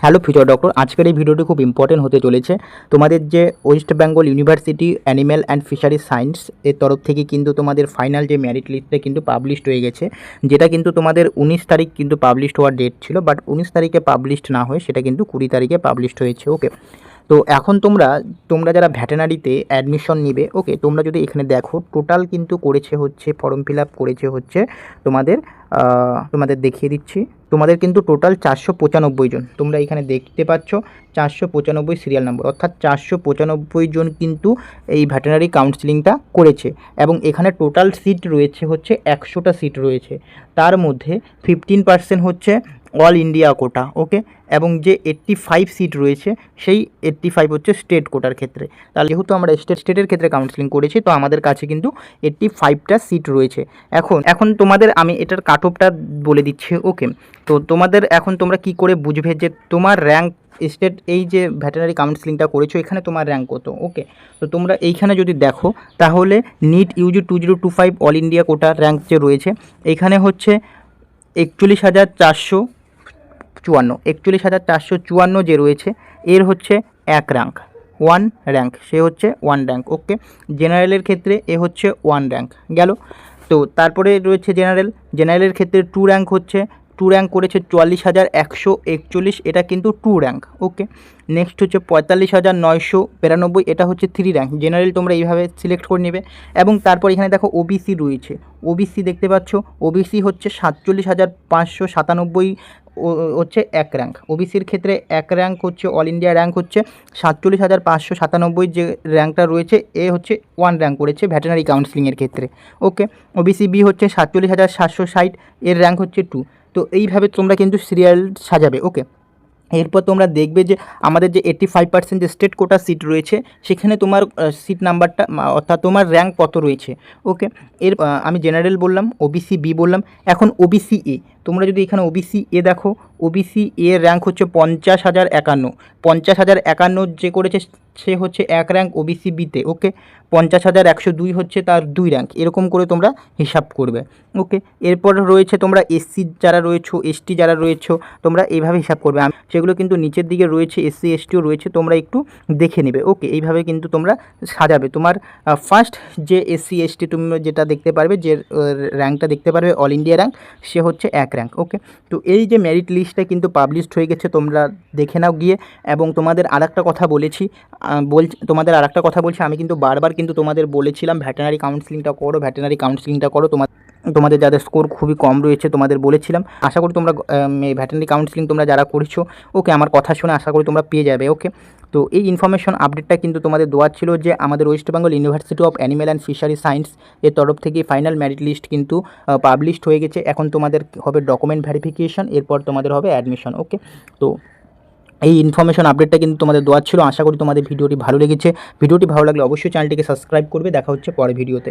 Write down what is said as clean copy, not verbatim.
Hello future doctor, আজকের এই ভিডিওটি খুব ইম্পর্টেন্ট হতে চলেছে। তোমাদের যে West Bengal university animal and fishery science এর তরফ থেকে কিন্তু তোমাদের ফাইনাল যে মেরিট লিস্টটা কিন্তু পাবলিশড হয়ে গেছে, যেটা কিন্তু তোমাদের 19 তারিখ কিন্তু পাবলিশড হওয়ার ডেট ছিল, বাট 19 তারিখে পাবলিশড না হয়ে সেটা কিন্তু 20 তারিখে পাবলিশড হয়েছে। ওকে, তো এখন তোমরা যারা ভ্যাটেনারিতে অ্যাডমিশন নিবে, ওকে, তোমরা যদি এখানে দেখো টোটাল কিন্তু করেছে হচ্ছে ফর্ম ফিল আপ করেছে হচ্ছে তোমাদের দেখিয়ে দিচ্ছি। তোমাদের কিন্তু টোটাল 495 জন তোমরা এখানে দেখতে পাচ্ছ। 495 সিরিয়াল নম্বর, অর্থাৎ 495 জন কিন্তু এই ভ্যাটেনারি কাউন্সিলিংটা করেছে। এবং এখানে টোটাল সিট রয়েছে হচ্ছে 100টা সিট রয়েছে, তার মধ্যে 15% হচ্ছে অল ইন্ডিয়া কোটা। ওকে, এবং যে 85 সিট রয়েছে সেই 85 হচ্ছে স্টেট কোটার ক্ষেত্রে। তাহলে যেহেতু আমরা স্টেটের ক্ষেত্রে কাউন্সিলিং করেছি, তো আমাদের কাছে কিন্তু 85টা সিট রয়েছে। এখন তোমাদের আমি এটার কাট অফটা বলে দিচ্ছি। ওকে, তো তোমরা কি করে বুঝবে যে তোমার র্যাঙ্ক স্টেট এই যে ভ্যাটেনারি কাউন্সিলিংটা করেছো এখানে তোমার র্যাঙ্ক কত। ওকে, তো তোমরা এইখানে যদি দেখো তাহলে নিট ইউজি 2025 অল ইন্ডিয়া কোটার র্যাঙ্ক যে রয়েছে এখানে হচ্ছে 41,454 যে রয়েছে এর হচ্ছে ওয়ান র্যাঙ্ক, সে হচ্ছে 1 র্যাঙ্ক। ওকে, জেনারেলের ক্ষেত্রে এ হচ্ছে 1 র্যাঙ্ক গেল। তো তারপরে রয়েছে জেনারেলের ক্ষেত্রে 2 র্যাঙ্ক করেছে 44,141, এটা কিন্তু 2 র্যাঙ্ক। ওকে, নেক্সট হচ্ছে 45,992, এটা হচ্ছে 3 র্যাঙ্ক। জেনারেল তোমরা এইভাবে সিলেক্ট করে নেবে। এবং তারপর এখানে দেখো ওবিসি রয়েছে, ওবিসি দেখতে পাচ্ছ, ওবিসি হচ্ছে 47,597 হচ্ছে 1 র্যাঙ্ক। ওবিসির ক্ষেত্রে 1 র্যাঙ্ক হচ্ছে অল ইন্ডিয়া র্যাঙ্ক হচ্ছে 47,597, যে র্যাঙ্কটা রয়েছে এ হচ্ছে 1 র্যাঙ্ক করেছে ভ্যাটেনারি কাউন্সিলিংয়ের ক্ষেত্রে। ওকে, ওবিসি বি হচ্ছে 47,760, এর র্যাঙ্ক হচ্ছে 2। তো এইভাবে তোমরা কিন্তু সিরিয়াল সাজাবে। ওকে, এরপর তোমরা দেখবে যে আমাদের যে 85% যে স্টেট কোটা সিট রয়েছে সেখানে তোমার সিট নাম্বারটা অর্থাৎ তোমার র্যাঙ্ক কত রয়েছে। ওকে, আমি জেনারেল বললাম, ওবিসি বি বললাম, এখন ওবিসি এ তোমরা যদি এখানে ওবিসি এ দেখো, ওবিসি এর র্যাঙ্ক হচ্ছে 50,051 যে করেছে সে হচ্ছে 1 র্যাঙ্ক ওবিসি বিতে। ওকে, 50,102 হচ্ছে তার 2 র্যাঙ্ক, এরকম করে তোমরা হিসাব করবে। ওকে, এরপর রয়েছে তোমরা এসসি যারা রয়েছো, এসটি যারা রয়েছো, তোমরা এইভাবে হিসাব করবে। সেগুলো কিন্তু নিচের দিকে রয়েছে, এসসি এসটিও রয়েছে, তোমরা একটু দেখে নেবে। ওকে, এইভাবে কিন্তু তোমরা সাজাবে। তোমার ফার্স্ট যে এসসি এসটি তুমি যেটা দেখতে পারবে, যে র্যাঙ্কটা দেখতে পারবে অল ইন্ডিয়া র্যাঙ্ক, সে হচ্ছে 1 র্যাঙ্ক। ওকে, তো এই যে মেরিট লিস্টটা কিন্তু পাবলিশড হয়ে গেছে, তোমরা দেখে নাও গিয়ে। এবং তোমাদের আরেকটা কথা বলছি, আমি কিন্তু বারবার কিন্তু তোমাদের বলেছিলাম ভ্যাটেনারি কাউন্সিলিংটা করো। তোমাদের যাদের স্কোর খুবই কম রয়েছে তোমাদের বলেছিলাম। আশা করি তোমরা ভ্যাটেনারি কাউন্সিলিং তোমরা যারা করেছো, ওকে, আমার কথা শুনে আশা করি তোমরা পেয়ে যাবে। ওকে, তো এই ইনফরমেশন আপডেটটা কিন্তু তোমাদের দেওয়ার ছিল যে আমাদের West Bengal university of animal and fishery science এর তরফ থেকে ফাইনাল মেরিট লিস্ট কিন্তু পাবলিশড হয়ে গেছে। এখন তোমাদের হবে ডকুমেন্ট ভেরিফিকেশন, এরপর তোমাদের হবে অ্যাডমিশন। ওকে, তো এই ইনফরমেশন আপডেটটা কিন্তু তোমাদের দেওয়ার ছিল। আশা করি তোমাদের ভিডিওটি ভালো লেগেছে। ভিডিওটি ভালো লাগলে অবশ্যই চ্যানেলটিকে সাবস্ক্রাইব করবে। দেখা হচ্ছে পরের ভিডিওতে।